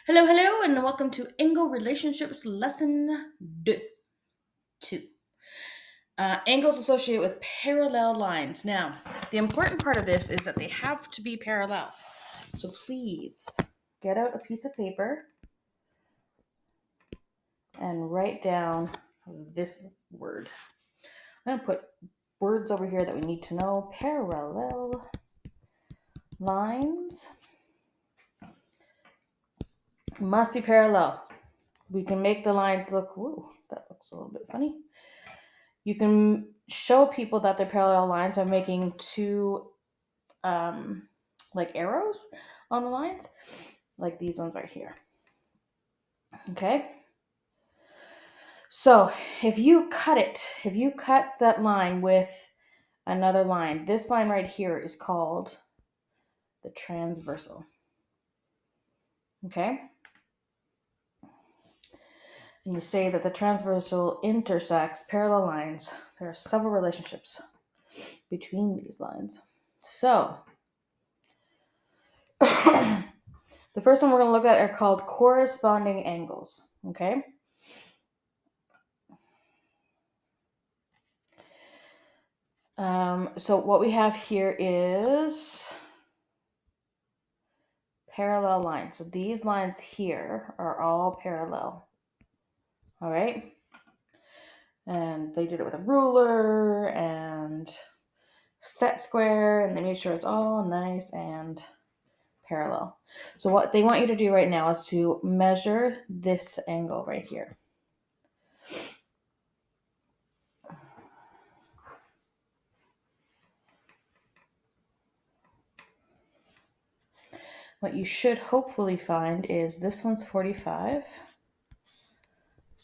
Hello, hello, and welcome to Angle Relationships Lesson 2. Angles associated with parallel lines. Now, the important part of this is that they have to be parallel. So please get out a piece of paper and write down this word. I'm going to put words over here that we need to know. Parallel lines must be parallel. We can make the lines look, ooh, that looks a little bit funny. You can show people that they're parallel lines by making two like arrows on the lines, like these ones right here. Okay. So if you cut that line with another line, this line right here is called the transversal. Okay. And you say that the transversal intersects parallel lines. There are several relationships between these lines. So the first one we're going to look at are called corresponding angles. Okay. So what we have here is parallel lines. So these lines here are all parallel. All right. And they did it with a ruler and set square, and they made sure it's all nice and parallel. So what they want you to do right now is to measure this angle right here. What you should hopefully find is this one's 45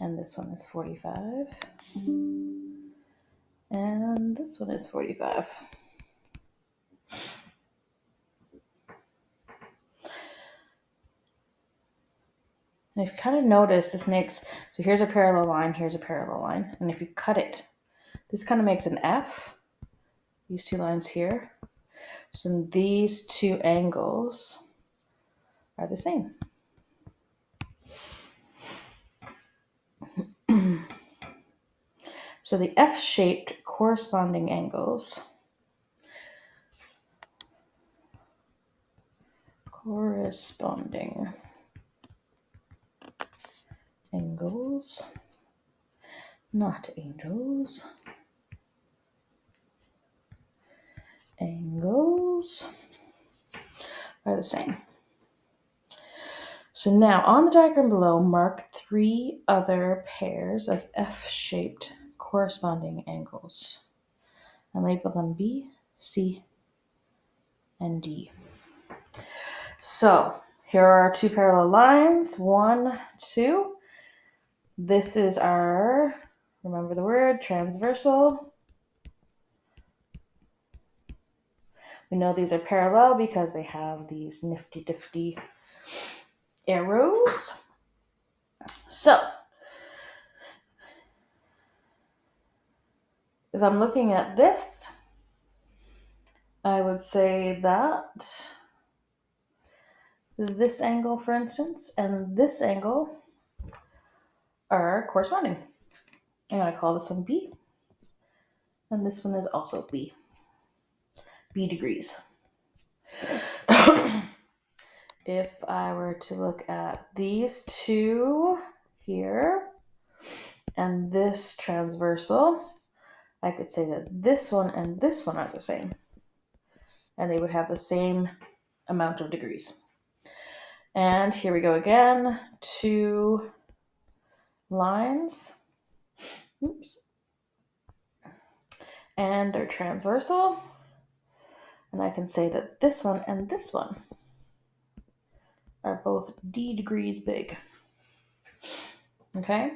and this one is 45 and this one is 45. And if you kind of notice, so here's a parallel line, here's a parallel line. And if you cut it, this kind of makes an F, these two lines here. So these two angles are the same. So the F-shaped corresponding angles not angels, angles are the same. So now on the diagram below, mark 3 other pairs of F-shaped corresponding angles and label them B, C, and D. So here are our 2 parallel lines, 1, 2. This is our, remember the word, transversal. We know these are parallel because they have these nifty arrows. So if I'm looking at this, I would say that this angle, for instance, and this angle are corresponding. I'm going to call this one B, and this one is also B. B degrees. If I were to look at these two here and this transversal, I could say that this one and this one are the same, and they would have the same amount of degrees. And here we go again, 2 lines. Oops. And they're transversal. And I can say that this one and this one are both D degrees big. Okay?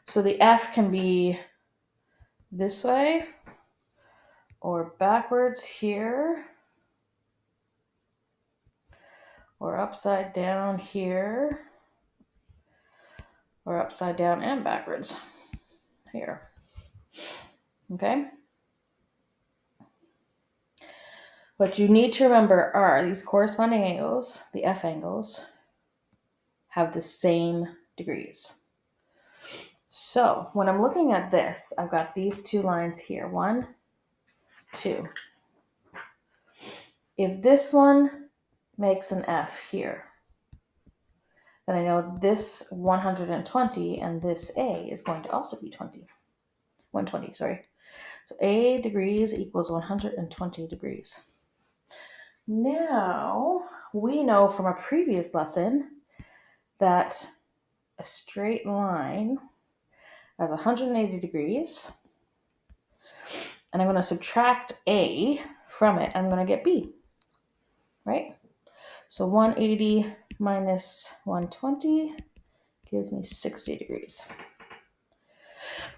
So the F can be this way or backwards here or upside down here or upside down and backwards here. Okay? What you need to remember are these corresponding angles, the F angles, have the same degrees. So when I'm looking at this, I've got these two lines here, 1, 2. If this one makes an F here, then I know this 120 and this A is going to also be 120, sorry. So A degrees equals 120 degrees. Now, we know from a previous lesson that a straight line has 180 degrees, and I'm going to subtract A from it, I'm going to get B, right? So 180 minus 120 gives me 60 degrees.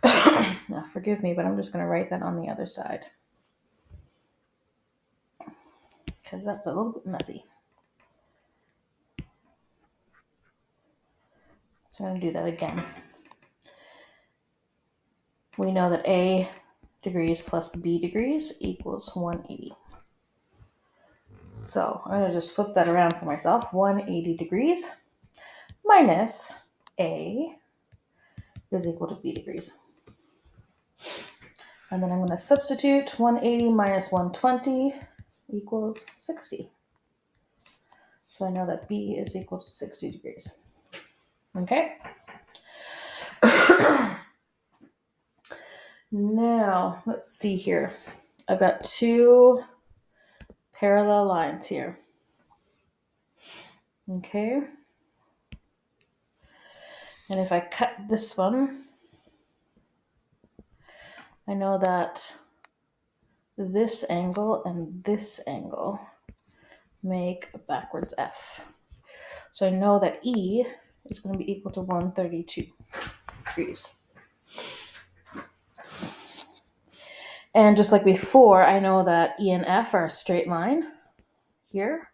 Now, forgive me, but I'm just going to write that on the other side because that's a little bit messy. So I'm going to do that again. We know that A degrees plus B degrees equals 180. So I'm going to just flip that around for myself. 180 degrees minus A is equal to B degrees. And then I'm going to substitute 180 minus 120 equals 60. So I know that B is equal to 60 degrees. Okay? Now, let's see here. I've got two parallel lines here. Okay? And if I cut this one, I know that this angle and this angle make a backwards F. So I know that E is going to be equal to 132 degrees. And just like before, I know that E and F are a straight line here.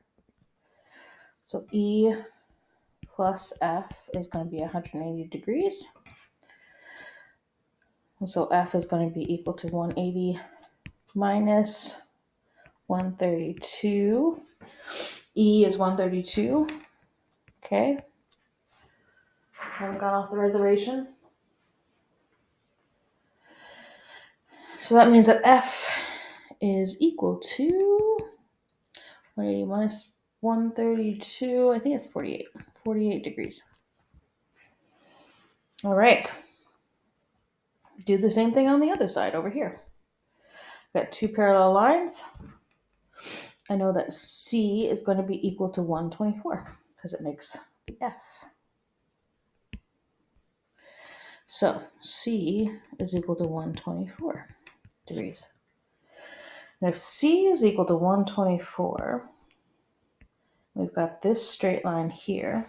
So E plus F is going to be 180 degrees. And so F is going to be equal to 180 minus 132. E is 132. Okay. Haven't gone off the reservation. So that means that F is equal to 180 minus 132. I think it's 48. 48 degrees. All right. Do the same thing on the other side over here. Got two parallel lines. I know that C is going to be equal to 124 because it makes the F. So C is equal to 124 degrees. And if C is equal to 124, we've got this straight line here.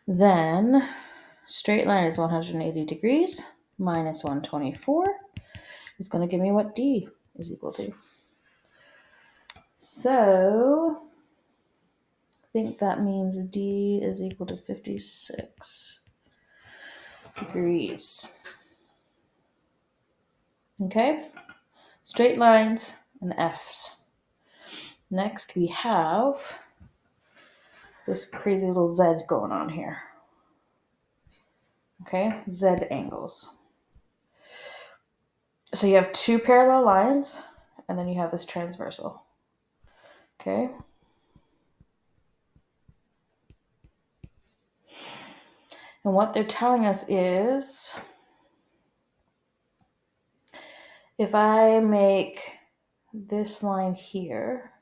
Then straight line is 180 degrees minus 124 is going to give me what D is equal to. So I think that means D is equal to 56 degrees. Okay, straight lines and F's. Next we have this crazy little Z going on here. Okay, Z angles. So you have two parallel lines and then you have this transversal. Okay. And what they're telling us is if I make this line here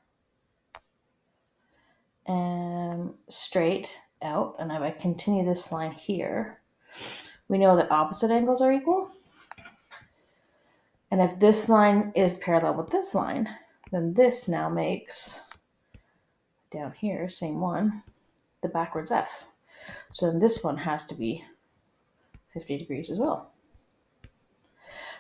and straight out, and if I continue this line here, we know that opposite angles are equal. And if this line is parallel with this line, then this now makes, down here, same one, the backwards F. So then this one has to be 50 degrees as well.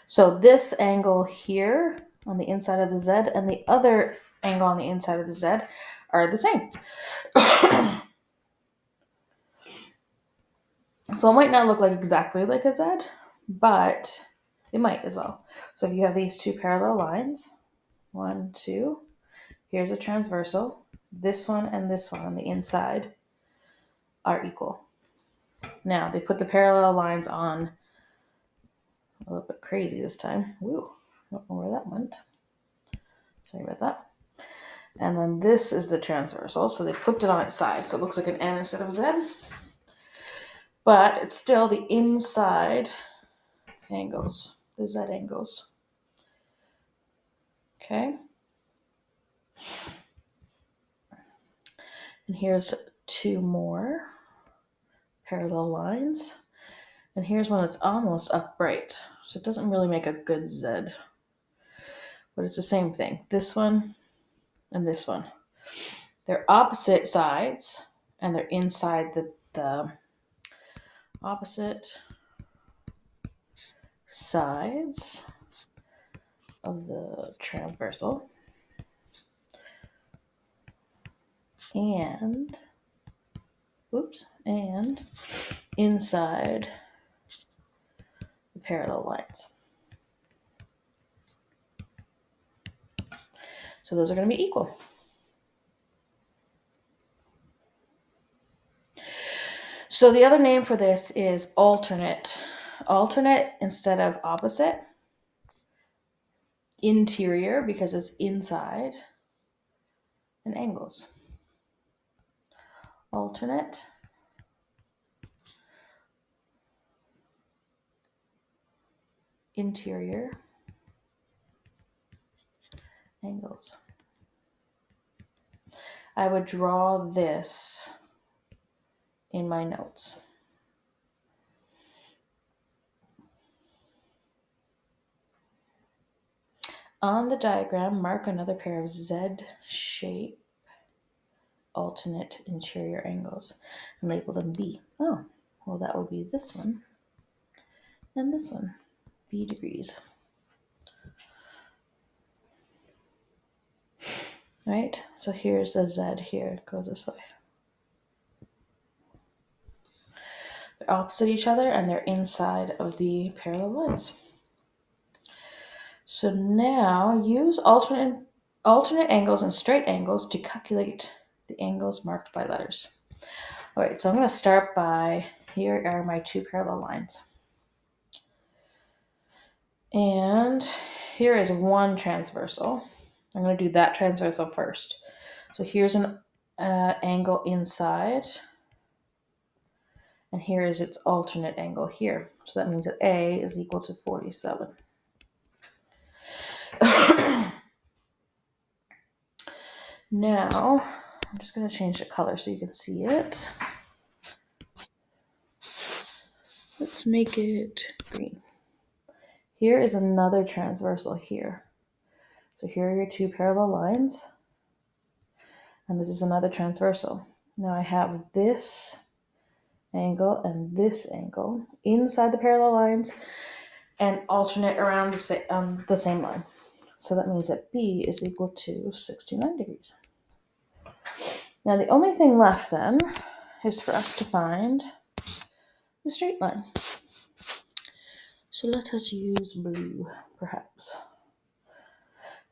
So this angle here on the inside of the Z and the other angle on the inside of the Z are the same. So it might not look like exactly like a Z, but it might as well. So if you have these two parallel lines, 1, 2, here's a transversal, this one and this one on the inside are equal. Now they put the parallel lines on a little bit crazy this time. Woo, I don't know where that went. Sorry about that. And then this is the transversal. So they flipped it on its side. So it looks like an N instead of a Z. But it's still the inside angles, the Z angles. Okay. And here's two more parallel lines. And here's one that's almost upright. So it doesn't really make a good Z. But it's the same thing. This one and this one. They're opposite sides and they're inside the opposite sides of the transversal. And inside the parallel lines. So those are going to be equal. So the other name for this is alternate. Alternate instead of opposite. Interior because it's inside. And angles. Alternate. Interior. Angles. I would draw this in my notes. On the diagram, mark another pair of Z-shape alternate interior angles and label them B. Oh, well, that would be this one and this one, B degrees. Right? So here's the Z here. It goes this way. They're opposite each other and they're inside of the parallel lines. So now use alternate angles and straight angles to calculate the angles marked by letters. All right, so I'm going to start by, here are my two parallel lines. And here is one transversal. I'm going to do that transversal first. So here's an angle inside. And here is its alternate angle here. So that means that A is equal to 47. Now, I'm just going to change the color so you can see it. Let's make it green. Here is another transversal here. So here are your two parallel lines. And this is another transversal. Now I have this angle and this angle inside the parallel lines and alternate around the same line. So that means that B is equal to 69 degrees. Now the only thing left then is for us to find the straight line. So let us use blue, perhaps.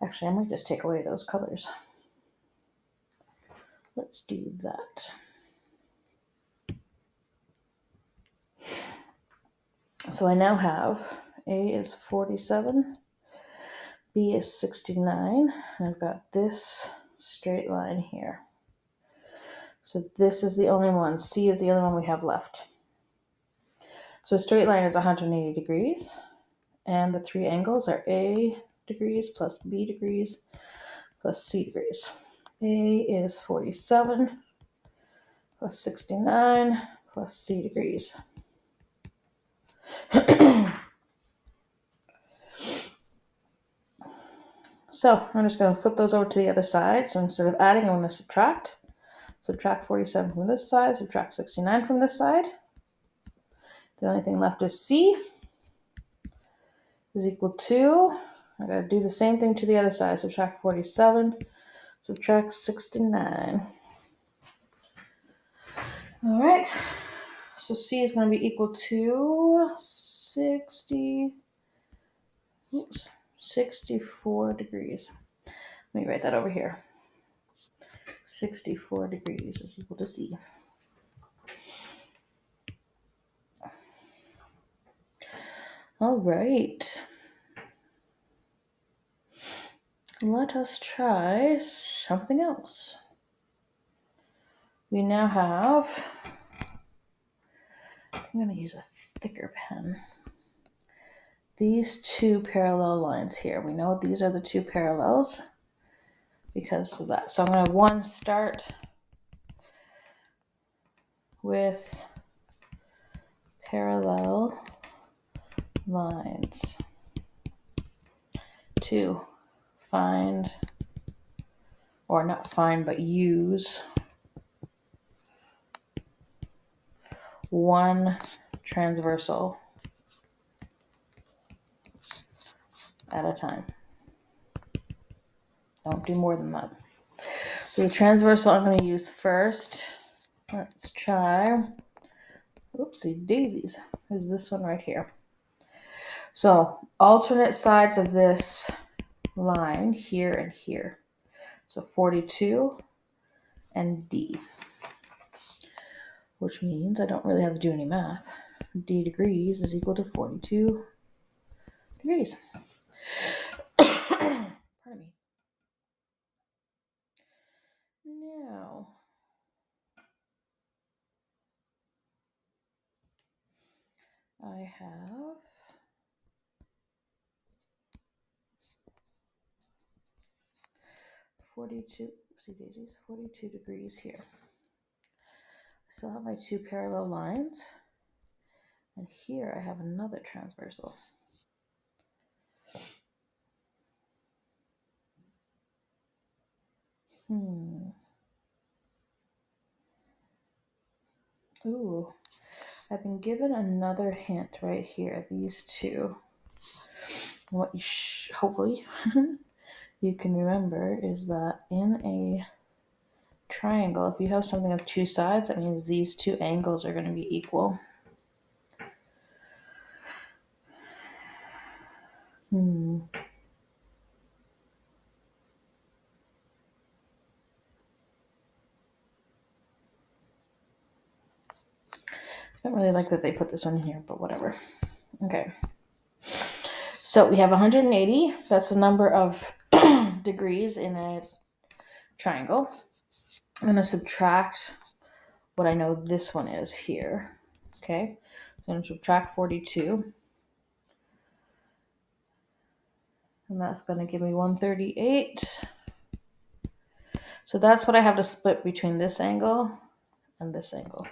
Actually, I might just take away those colors. Let's do that. So I now have A is 47, B is 69, and I've got this straight line here. So this is the only one. C is the only one we have left. So a straight line is 180 degrees, and the three angles are A degrees plus B degrees plus C degrees. A is 47 plus 69 plus C degrees. So I'm just going to flip those over to the other side. So instead of adding, I'm going to subtract. Subtract 47 from this side, subtract 69 from this side. The only thing left is C is equal to, I gotta do the same thing to the other side. Subtract 47, subtract 69. All right, so C is going to be equal to 64 degrees. Let me write that over here. 64 degrees is equal to C. All right. Let us try something else. We now have, I'm going to use a thicker pen. These two parallel lines here. We know these are the two parallels because of that. So I'm going to start with parallel lines to find, or not find, but use one transversal at a time. Don't do more than that. So the transversal I'm going to use first, let's try, oopsie daisies, is this one right here. So alternate sides of this line here and here. So 42 and D, which means I don't really have to do any math. D degrees is equal to 42 degrees. Pardon me. Now, I have 42, oopsie daisies, 42 degrees here. I still have my two parallel lines. And here I have another transversal. Ooh, I've been given another hint right here. These two. What you hopefully you can remember is that in a triangle, if you have something with two sides, that means these two angles are going to be equal. I don't really like that they put this one here, but whatever. Okay. So we have 180. That's the number of degrees in a triangle. I'm going to subtract what I know this one is here. Okay. So I'm going to subtract 42. And that's going to give me 138. So that's what I have to split between this angle and this angle.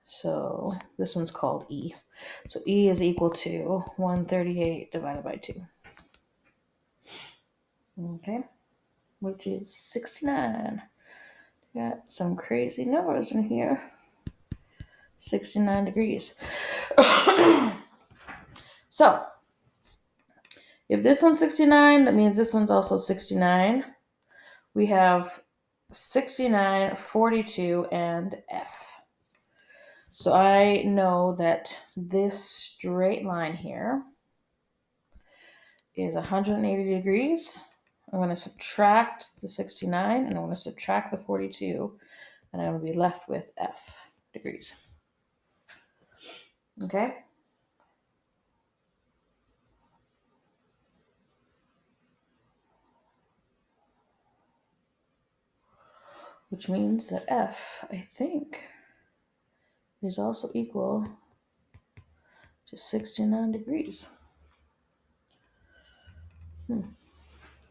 So this one's called E. So E is equal to 138 divided by 2. Okay, which is 69. Got some crazy numbers in here. 69 degrees. So if this one's 69, that means this one's also 69. We have 69, 42, and F. So I know that this straight line here is 180 degrees. I'm going to subtract the 69 and I'm going to subtract the 42 and I'm going to be left with F degrees. Okay? Which means that F, I think, is also equal to 69 degrees.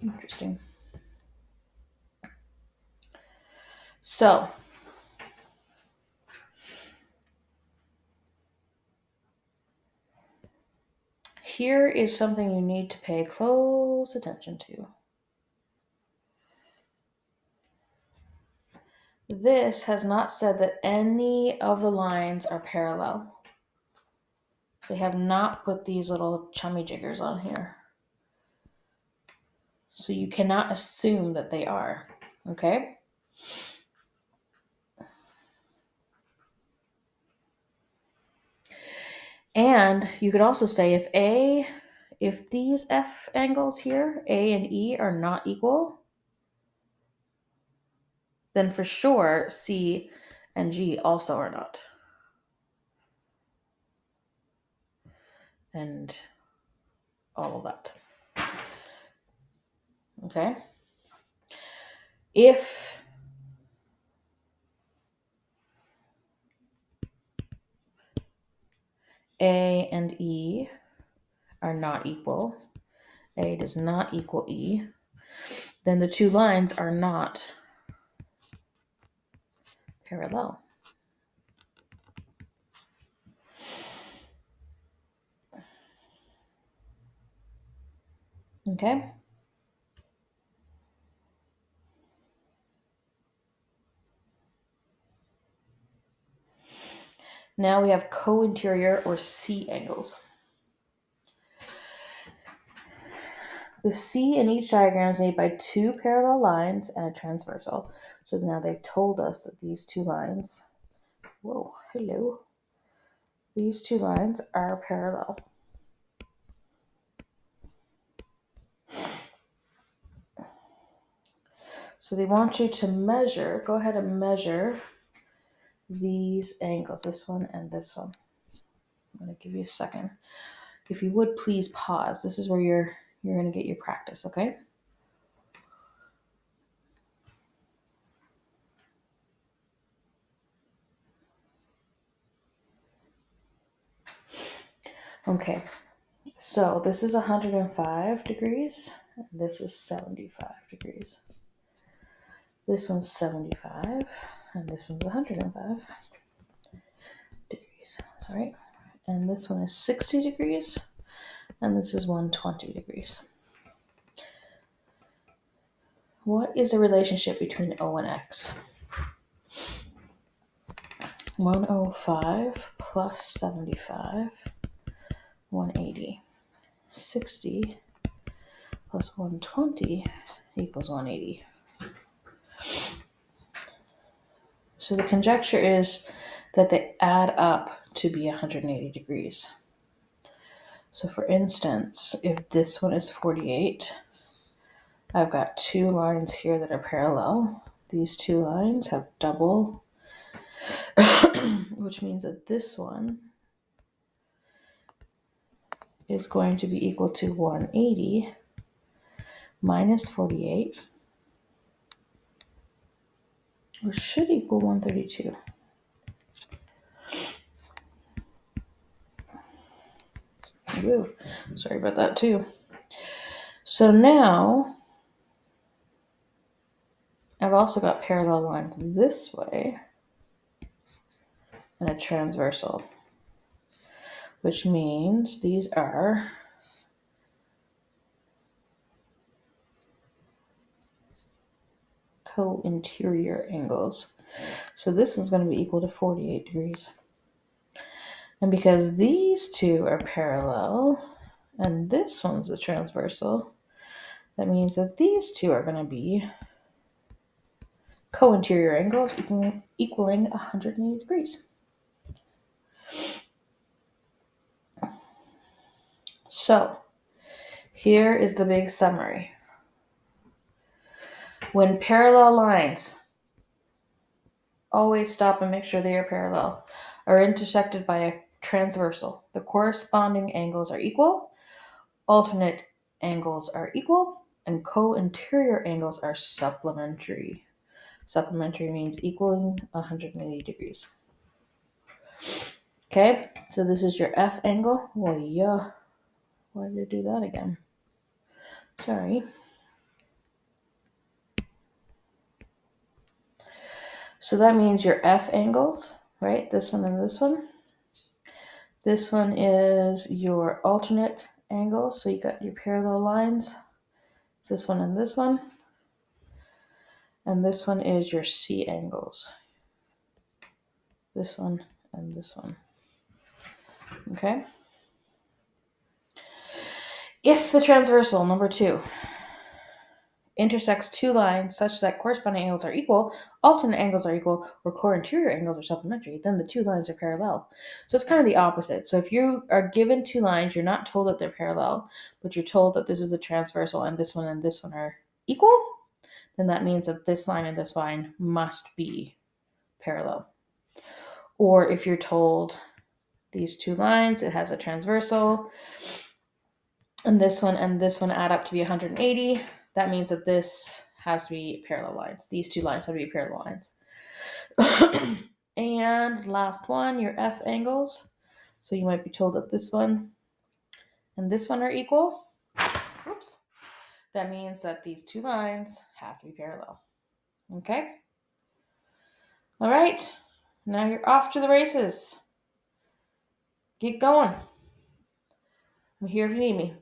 Interesting. So, here is something you need to pay close attention to. This has not said that any of the lines are parallel. They have not put these little chummy jiggers on here. So you cannot assume that they are, okay? And you could also say if these F angles here, A and E, are not equal, then for sure C and G also are not. And all of that. Okay? If A and E are not equal, A does not equal E, then the two lines are not parallel. Okay? Now we have co-interior or C angles. The C in each diagram is made by two parallel lines and a transversal. So now they've told us that these two lines, these two lines are parallel. So they want you to measure, go ahead and measure these angles, this one and this one. I'm going to give you a second. If you would please pause. This is where you're going to get your practice, okay? Okay. So this is 105 degrees, and this is 75 degrees. This one's 75, and this one's 105 degrees. Sorry. And this one is 60 degrees, and this is 120 degrees. What is the relationship between O and X? 105 plus 75, 180. 60 plus 120 equals 180. So the conjecture is that they add up to be 180 degrees. So for instance, if this one is 48, I've got two lines here that are parallel. These two lines have double, which means that this one is going to be equal to 180 minus 48, which should equal 132. Woo. Sorry about that too. So now I've also got parallel lines this way and a transversal, which means these are co-interior angles. So this is going to be equal to 48 degrees. And because these two are parallel and this one's a transversal, that means that these two are going to be co-interior angles equaling 180 degrees. So here is the big summary. When parallel lines, always stop and make sure they are parallel, are intersected by a transversal, the corresponding angles are equal, alternate angles are equal, and co-interior angles are supplementary. Supplementary means equaling 180 degrees. Okay, so this is your F angle. Well, yeah. Why did it do that again? Sorry. So that means your F angles, right? This one and this one. This one is your alternate angles. So you got your parallel lines. It's this one and this one. And this one is your C angles. This one and this one. Okay? If the transversal, number 2, intersects two lines such that corresponding angles are equal, alternate angles are equal, or co-interior angles are supplementary, then the two lines are parallel. So it's kind of the opposite. So if you are given two lines, you're not told that they're parallel, but you're told that this is a transversal and this one are equal, then that means that this line and this line must be parallel. Or if you're told these two lines, it has a transversal, and this one add up to be 180, that means that this has to be parallel lines. These two lines have to be parallel lines. And last one, your F angles. So you might be told that this one and this one are equal. Oops. That means that these two lines have to be parallel. Okay? All right. Now you're off to the races. Get going. I'm here if you need me.